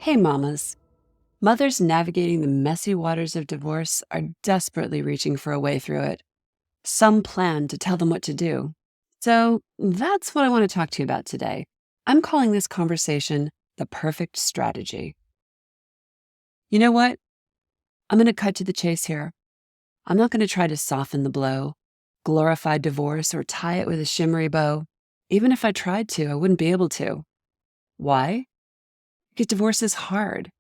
Hey mamas. Mothers navigating the messy waters of divorce are desperately reaching for a way through it. Some plan to tell them what to do. So that's what I want to talk to you about today. I'm calling this conversation the perfect strategy. You know what? I'm going to cut to the chase here. I'm not going to try to soften the blow, glorify divorce, or tie it with a shimmery bow. Even if I tried to, I wouldn't be able to. Why? Because divorce is hard.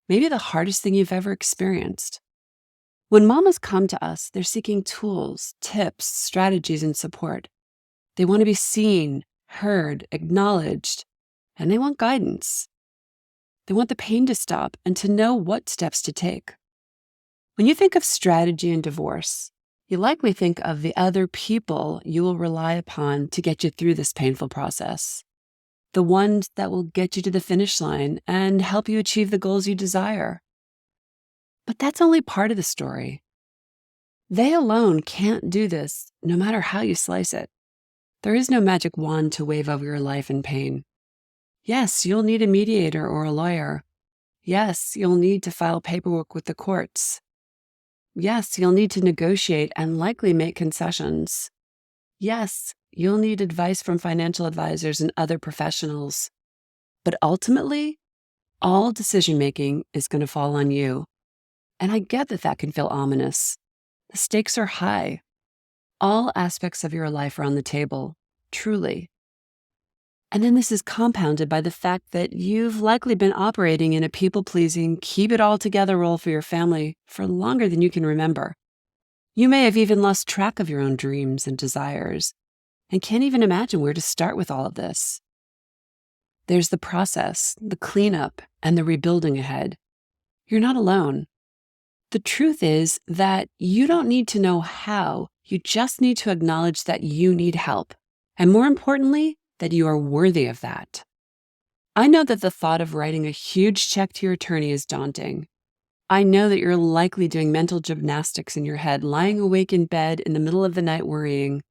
Maybe the hardest thing you've ever experienced. When mamas come to us, they're seeking tools, tips, strategies, and support. They want to be seen, heard, acknowledged, and they want guidance. They want the pain to stop and to know what steps to take. When you think of strategy in divorce, you likely think of the other people you will rely upon to get you through this painful process. The ones that will get you to the finish line and help you achieve the goals you desire. But that's only part of the story. They alone can't do this, no matter how you slice it. There is no magic wand to wave over your life in pain. Yes, you'll need a mediator or a lawyer. Yes, you'll need to file paperwork with the courts. Yes, you'll need to negotiate and likely make concessions. Yes, you'll need advice from financial advisors and other professionals. But ultimately, all decision-making is going to fall on you. And I get that that can feel ominous. The stakes are high. All aspects of your life are on the table, truly. And then this is compounded by the fact that you've likely been operating in a people-pleasing, keep-it-all-together role for your family for longer than you can remember. You may have even lost track of your own dreams and desires and can't even imagine where to start with all of this. There's the process, the cleanup, and the rebuilding ahead. You're not alone. The truth is that you don't need to know how, you just need to acknowledge that you need help. And more importantly, that you are worthy of that. I know that the thought of writing a huge check to your attorney is daunting. I know that you're likely doing mental gymnastics in your head, lying awake in bed in the middle of the night worrying.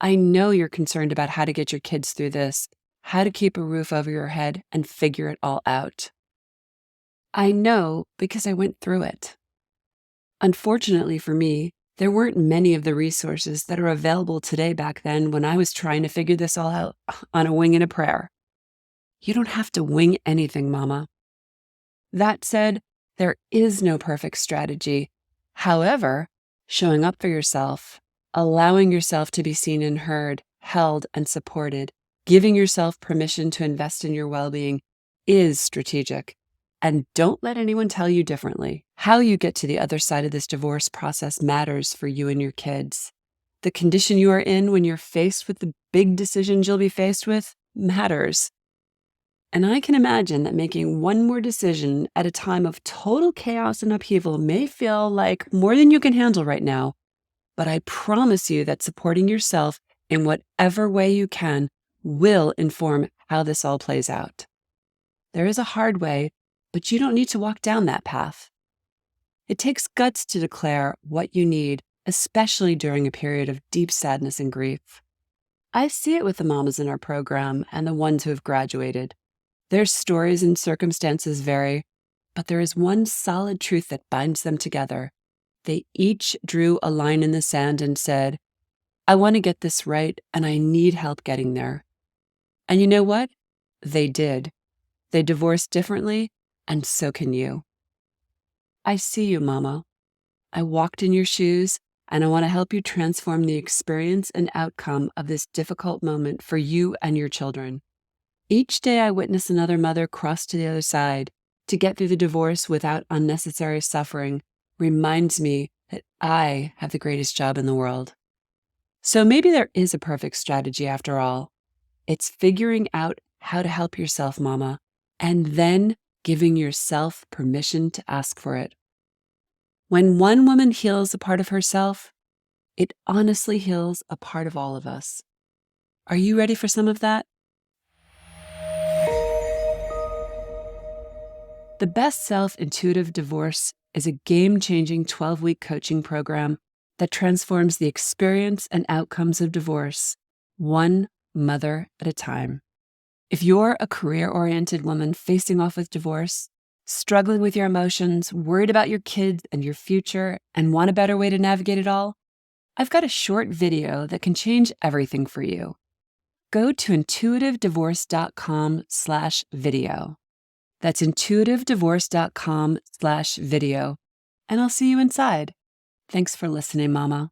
I know you're concerned about how to get your kids through this, how to keep a roof over your head and figure it all out. I know because I went through it. Unfortunately for me, there weren't many of the resources that are available today back then when I was trying to figure this all out on a wing and a prayer. You don't have to wing anything, mama. That said, there is no perfect strategy. However, showing up for yourself, allowing yourself to be seen and heard, held and supported, giving yourself permission to invest in your well-being is strategic. And don't let anyone tell you differently. How you get to the other side of this divorce process matters for you and your kids. The condition you are in when you're faced with the big decisions you'll be faced with matters. And I can imagine that making one more decision at a time of total chaos and upheaval may feel like more than you can handle right now. But I promise you that supporting yourself in whatever way you can will inform how this all plays out. There is a hard way, but you don't need to walk down that path. It takes guts to declare what you need, especially during a period of deep sadness and grief. I see it with the mamas in our program and the ones who have graduated. Their stories and circumstances vary, but there is one solid truth that binds them together. They each drew a line in the sand and said, I want to get this right, and I need help getting there. And you know what? They did. They divorced differently, and so can you. I see you, mama. I walked in your shoes, and I want to help you transform the experience and outcome of this difficult moment for you and your children. Each day I witness another mother cross to the other side to get through the divorce without unnecessary suffering reminds me that I have the greatest job in the world. So maybe there is a perfect strategy after all. It's figuring out how to help yourself, mama, and then giving yourself permission to ask for it. When one woman heals a part of herself, it honestly heals a part of all of us. Are you ready for some of that? The Best Self-Intuitive Divorce is a game-changing 12-week coaching program that transforms the experience and outcomes of divorce, one mother at a time. If you're a career-oriented woman facing off with divorce, Struggling with your emotions, worried about your kids and your future, and want a better way to navigate it all? I've got a short video that can change everything for you. Go to intuitivedivorce.com/video. That's intuitivedivorce.com/video, and I'll see you inside. Thanks for listening, Mama.